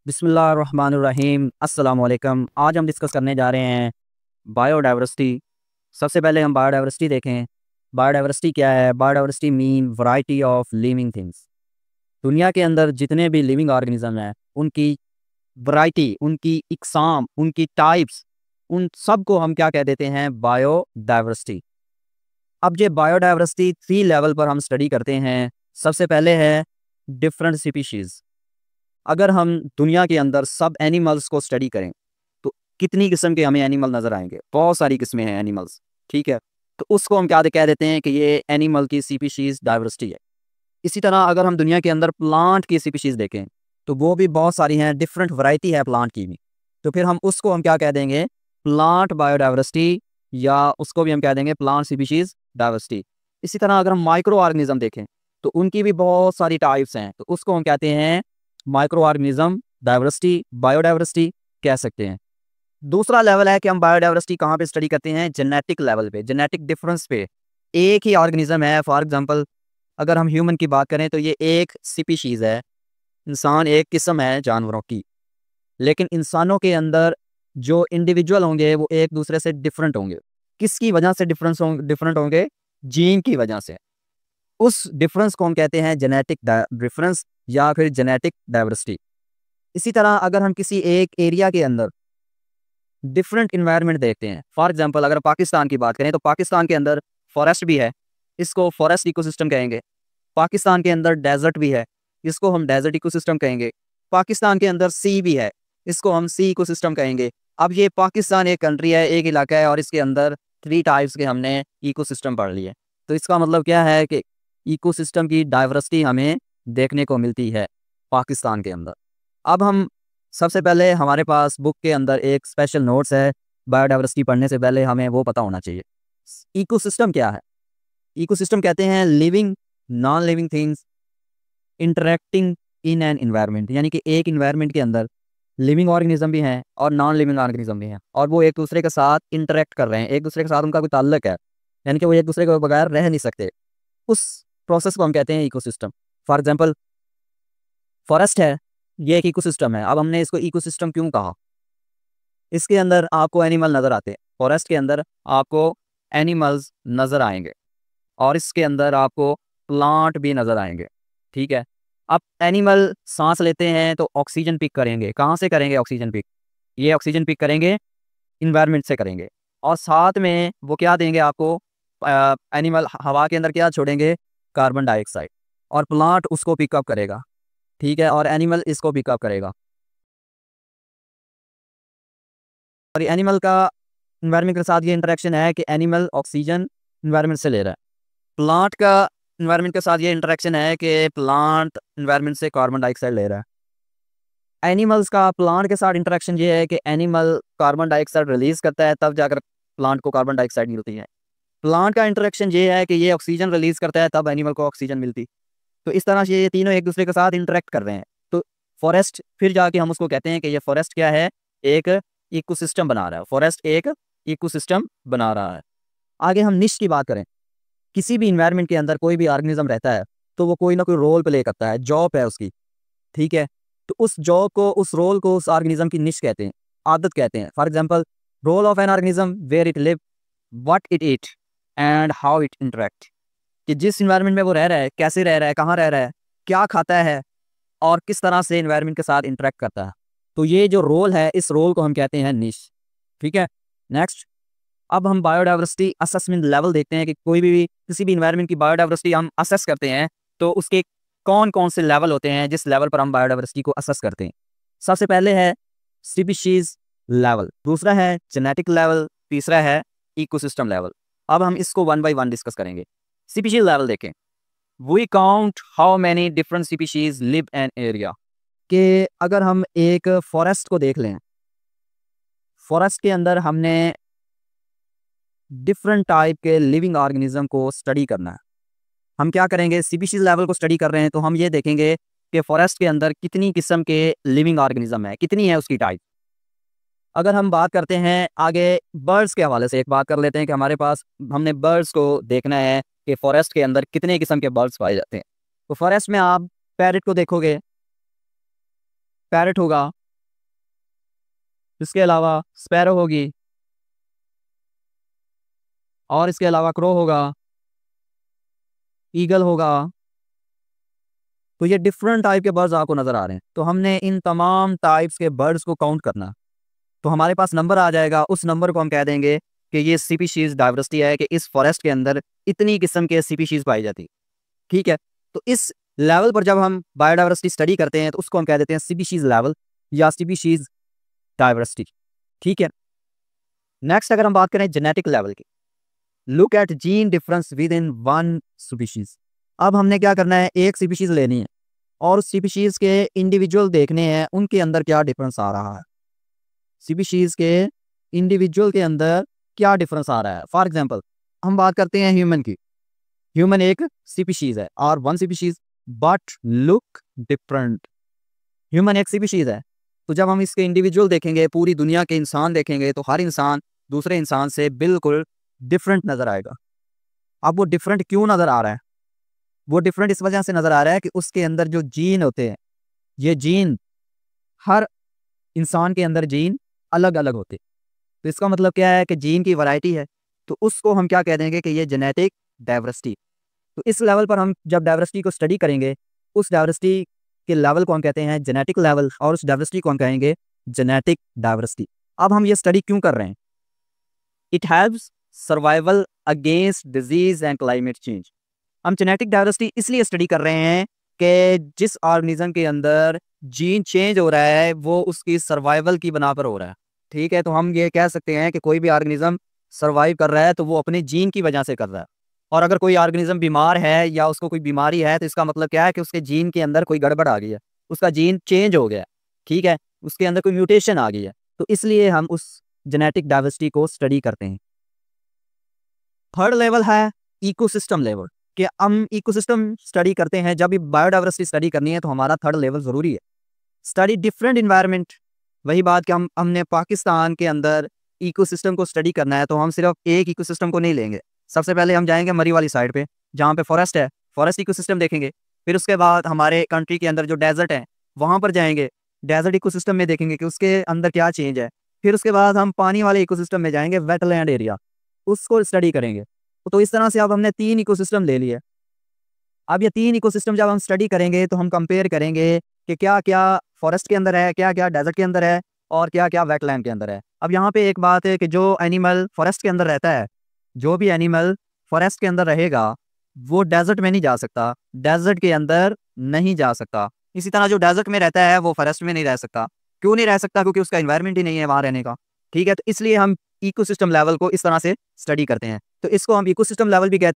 बिस्मिल्लाहिर्रहमानिर्रहीम अस्सलाम वालेकुम। आज हम डिस्कस करने जा रहे हैं बायोडाइवर्सिटी। सबसे पहले हम बायोडाइवर्सिटी देखें। बायोडाइवर्सिटी क्या है? Biodiversity mean variety of living things. दुनिया के अंदर जितने भी लिविंग ऑर्गेनिज्म हैं उनकी वैरायटी, उनकी इकसाम, उनकी टाइप्स, उन सब को हम क्या कह देते हैं? बायोडाइवर्सिटी। अब ये बायोडाइवर्सिटी 3 लेवल पर हम स्टडी करते हैं। सबसे पहले है डिफरेंट स्पीशीज़। अगर हम दुनिया के अंदर सब एनिमल्स को स्टडी करें तो कितनी किस्म के हमें एनिमल नज़र आएंगे? बहुत सारी किस्में हैं एनिमल्स, ठीक है। तो उसको हम क्या कह देते हैं कि ये एनिमल की स्पीशीज़ डाइवर्सिटी है। इसी तरह अगर हम दुनिया के अंदर प्लांट की स्पीशीज़ देखें तो वो भी बहुत सारी हैं, डिफरेंट वैरायटी है प्लांट की भी। तो फिर हम उसको हम क्या कह देंगे? प्लांट बायोडाइवर्सिटी, या उसको भी हम कह देंगे प्लांट स्पीशीज़ डाइवर्सिटी। इसी तरह अगर हम माइक्रो ऑर्गेनिज्म देखें तो उनकी भी बहुत सारी टाइप्स हैं, तो उसको हम कहते हैं माइक्रो ऑर्गेनिज्म डाइवर्सिटी, बायोडाइवर्सिटी कह सकते हैं। दूसरा लेवल है कि हम बायोडाइवर्सिटी कहाँ पे स्टडी करते हैं? जेनेटिक लेवल पे, जेनेटिक डिफरेंस पे। एक ही ऑर्गेनिज्म है, फॉर एग्जांपल अगर हम ह्यूमन की बात करें तो ये एक स्पीशीज़ है, इंसान एक किस्म है जानवरों की। लेकिन इंसानों के अंदर जो इंडिविजुअल होंगे वो एक दूसरे से डिफरेंट होंगे। किसकी वजह से डिफरेंट होंगे? जीन की वजह से। उस डिफरेंस को हम कहते हैं जेनेटिक डिफरेंस या फिर जेनेटिक डाइवर्सिटी। इसी तरह अगर हम किसी एक एरिया के अंदर डिफरेंट इन्वायरमेंट देखते हैं, फॉर एग्जांपल अगर पाकिस्तान की बात करें तो पाकिस्तान के अंदर फॉरेस्ट भी है, इसको फॉरेस्ट इकोसिस्टम कहेंगे। पाकिस्तान के अंदर डेजर्ट भी है, इसको हम डेजर्ट इकोसिस्टम कहेंगे। पाकिस्तान के अंदर सी भी है, इसको हम सी इकोसिस्टम कहेंगे। अब ये पाकिस्तान एक कंट्री है, एक इलाका है, और इसके अंदर 3 टाइप्स के हमने इकोसिस्टम पढ़ लिए। तो इसका मतलब क्या है कि इकोसिस्टम की डाइवर्सिटी हमें देखने को मिलती है पाकिस्तान के अंदर। अब हम सबसे पहले हमारे पास बुक के अंदर एक स्पेशल नोट्स है। बायोडाइवर्सिटी पढ़ने से पहले हमें वो पता होना चाहिए। इकोसिस्टम क्या है? इकोसिस्टम कहते हैं living non living things interacting in an environment, यानी कि एक इन्वायरमेंट के अंदर लिविंग ऑर्गेनिज्म भी हैं और नॉन लिविंग ऑर्गेनिज्म भी हैं, और वो एक दूसरे के साथ इंटरेक्ट कर रहे हैं, एक दूसरे के साथ उनका कोई ताल्लुक है, यानी कि वो एक दूसरे के बगैर रह नहीं सकते। उस प्रोसेस को हम कहते हैं इकोसिस्टम। फॉर एग्जांपल फॉरेस्ट है, ये एक इकोसिस्टम है। अब हमने इसको इकोसिस्टम क्यों कहा? इसके अंदर आपको एनिमल नज़र आते हैं, फॉरेस्ट के अंदर आपको एनिमल्स नज़र आएंगे, और इसके अंदर आपको प्लांट भी नज़र आएंगे, ठीक है। अब एनिमल सांस लेते हैं तो ऑक्सीजन पिक करेंगे। कहाँ से करेंगे ऑक्सीजन पिक? ये ऑक्सीजन पिक करेंगे इन्वायरमेंट से करेंगे, और साथ में वो क्या देंगे आपको? एनिमल हवा के अंदर क्या छोड़ेंगे? कार्बन डाइऑक्साइड, और प्लांट उसको पिकअप करेगा, ठीक है, और एनिमल इसको पिकअप करेगा। और एनिमल का इन्वायरमेंट के साथ ये इंटरेक्शन है कि एनिमल ऑक्सीजन इन्वायरमेंट से ले रहा है। प्लांट का इन्वायरमेंट के साथ ये इंटरेक्शन है कि प्लांट इन्वायरमेंट से कार्बन डाइऑक्साइड ले रहा है। एनिमल्स का प्लांट के साथ इंटरेक्शन ये है कि एनिमल कार्बन डाइऑक्साइड रिलीज करता है, तब जाकर प्लांट को कार्बन डाइऑक्साइड मिलती है। प्लांट का इंटरेक्शन ये है कि ये ऑक्सीजन रिलीज करता है, तब एनिमल को ऑक्सीजन मिलती। तो इस तरह से ये तीनों एक दूसरे के साथ इंटरेक्ट कर रहे हैं। तो फॉरेस्ट, फिर जाके हम उसको कहते हैं कि ये फॉरेस्ट क्या है? एक इकोसिस्टम बना रहा है। फॉरेस्ट एक इकोसिस्टम बना रहा है। आगे हम निश की बात करें। किसी भी इन्वायरमेंट के अंदर कोई भी ऑर्गेनिज्म रहता है तो वो कोई ना कोई रोल प्ले करता है, जॉब है उसकी, ठीक है। तो उस जॉब को, उस रोल को उस ऑर्गेनिज्म की निश कहते हैं, आदत कहते हैं। For example role of an organism, where it live, what it eat and how it interact. कि जिस इन्वायरमेंट में वो रह रहा है, कैसे रह रहा है, कहाँ रह रहा है, क्या खाता है, और किस तरह से इन्वायरमेंट के साथ इंटरेक्ट करता है। तो ये जो रोल है, इस रोल को हम कहते हैं निश, ठीक है। नेक्स्ट, अब हम बायोडाइवर्सिटी असेसमेंट लेवल देखते हैं कि कोई भी किसी भी इन्वायरमेंट की बायोडाइवर्सिटी हम असेस करते हैं तो उसके कौन कौन से लेवल होते हैं जिस लेवल पर हम बायोडाइवर्सिटी को असेस करते हैं। सबसे पहले है स्पीशीज लेवल, दूसरा है जेनेटिक लेवल, तीसरा है इकोसिस्टम लेवल। अब हम इसको वन बाय वन डिस्कस करेंगे। स्पीशीज लेवल देखें। We count how many different species live in area. कि अगर हम एक फॉरेस्ट को देख लें, फॉरेस्ट के अंदर हमने डिफरेंट टाइप के लिविंग ऑर्गेनिज्म को स्टडी करना है। हम क्या करेंगे? स्पीशीज लेवल को स्टडी कर रहे हैं तो हम ये देखेंगे कि फॉरेस्ट के अंदर कितनी किस्म के लिविंग ऑर्गेनिज्म है, कितनी है उसकी टाइप। अगर हम बात करते हैं आगे बर्ड्स के हवाले से, एक बात कर लेते हैं कि हमारे पास, हमने बर्ड्स को देखना है कि फॉरेस्ट के अंदर कितने किस्म के बर्ड्स पाए जाते हैं। तो फॉरेस्ट में आप पैरट को देखोगे, पैरट होगा, इसके अलावा स्पैरो होगी, और इसके अलावा क्रो होगा, ईगल होगा। तो ये डिफरेंट टाइप के बर्ड्स आपको नज़र आ रहे हैं। तो हमने इन तमाम टाइप्स के बर्ड्स को काउंट करना, तो हमारे पास नंबर आ जाएगा। उस नंबर को हम कह देंगे कि ये स्पीशीज डाइवर्सिटी है, कि इस फॉरेस्ट के अंदर इतनी किस्म के स्पीशीज पाई जाती है। ठीक है, तो इस लेवल पर जब हम बायोडाइवर्सिटी स्टडी करते हैं तो उसको हम कह देते हैं स्पीशीज लेवल या स्पीशीज डाइवर्सिटी। ठीक है, नेक्स्ट अगर हम बात करें जेनेटिक लेवल की, look at gene difference with in one species. अब हमने क्या करना है, एक स्पीशीज लेनी है और उस स्पीशीज के इंडिविजुअल देखने हैं उनके अंदर क्या डिफरेंस आ रहा है। स्पीशीज के इंडिविजुअल के अंदर क्या डिफरेंस आ रहा है। फॉर एग्जांपल हम बात करते हैं ह्यूमन की। ह्यूमन एक स्पीशीज है और one species, but look different. Human एक स्पीशीज है, तो जब हम इसके इंडिविजुअल देखेंगे, पूरी दुनिया के इंसान देखेंगे, तो हर इंसान दूसरे इंसान से बिल्कुल डिफरेंट नजर आएगा। अब वो डिफरेंट क्यों नजर आ रहा है? वो डिफरेंट इस वजह से नजर आ रहा है कि उसके अंदर जो जीन होते हैं, ये जीन, हर इंसान के अंदर जीन अलग अलग होते हैं। तो इसका मतलब क्या है कि जीन की वैरायटी है, तो उसको हम क्या कह देंगे कि ये जेनेटिक डाइवर्सिटी। तो इस लेवल पर हम जब डाइवर्सिटी को स्टडी करेंगे, उस डाइवर्सिटी के लेवल को हम कहते हैं जेनेटिक लेवल, और उस डाइवर्सिटी को हम कहेंगे जेनेटिक डाइवर्सिटी। अब हम ये स्टडी क्यों कर रहे हैं? It helps survival against disease and climate change. हम जेनेटिक डाइवर्सिटी इसलिए स्टडी कर रहे हैं कि जिस ऑर्गेनिज्म के अंदर जीन चेंज हो रहा है वो उसकी सर्वाइवल की बना पर हो रहा है। ठीक है, तो हम ये कह सकते हैं कि कोई भी ऑर्गेनिज्म सर्वाइव कर रहा है तो वो अपने जीन की वजह से कर रहा है। और अगर कोई ऑर्गेनिज्म बीमार है या उसको कोई बीमारी है, तो इसका मतलब क्या है कि उसके जीन के अंदर कोई गड़बड़ आ गई है, उसका जीन चेंज हो गया। ठीक है, उसके अंदर कोई म्यूटेशन आ गई है, तो इसलिए हम उस जेनेटिक डाइवर्सिटी को स्टडी करते हैं। थर्ड लेवल है इकोसिस्टम लेवल, कि हम इकोसिस्टम स्टडी करते हैं। जब भी बायोडाइवर्सिटी स्टडी करनी है तो हमारा थर्ड लेवल ज़रूरी है। स्टडी डिफरेंट इन्वायरमेंट, वही बात कि हमने पाकिस्तान के अंदर इकोसिस्टम को स्टडी करना है, तो हम सिर्फ एक इकोसिस्टम को नहीं लेंगे। सबसे पहले हम जाएंगे मरी वाली साइड पे, जहाँ पे फॉरेस्ट है, फॉरेस्ट इकोसिस्टम देखेंगे। फिर उसके बाद हमारे कंट्री के अंदर जो डेजर्ट है वहाँ पर जाएंगे, डेजर्ट इकोसिस्टम में देखेंगे कि उसके अंदर क्या चेंज है। फिर उसके बाद हम पानी वाले इकोसिस्टम में जाएंगे, वेटलैंड एरिया, उसको स्टडी करेंगे। तो इस तरह से अब हमने 3 इकोसिस्टम ले लिए। अब ये 3 इकोसिस्टम जब हम स्टडी करेंगे तो हम कंपेयर करेंगे कि क्या क्या फॉरेस्ट के अंदर है, क्या क्या डेजर्ट के अंदर है, और क्या क्या वेटलैंड के अंदर है। अब यहाँ पे एक बात है कि जो एनिमल फॉरेस्ट के अंदर रहता है, जो भी एनिमल फॉरेस्ट के अंदर रहेगा वो डेजर्ट में नहीं जा सकता, डेजर्ट के अंदर नहीं जा सकता। इसी तरह जो डेजर्ट में रहता है वो फॉरेस्ट में नहीं रह सकता। क्यों नहीं रह सकता? क्योंकि उसका इन्वायरमेंट ही नहीं है वहाँ रहने का। ठीक है, तो इसलिए हम इकोसिस्टम लेवल को इस तरह से स्टडी करते हैं। तो इसको हम इकोसिस्टम लेवल भी कहते हैं।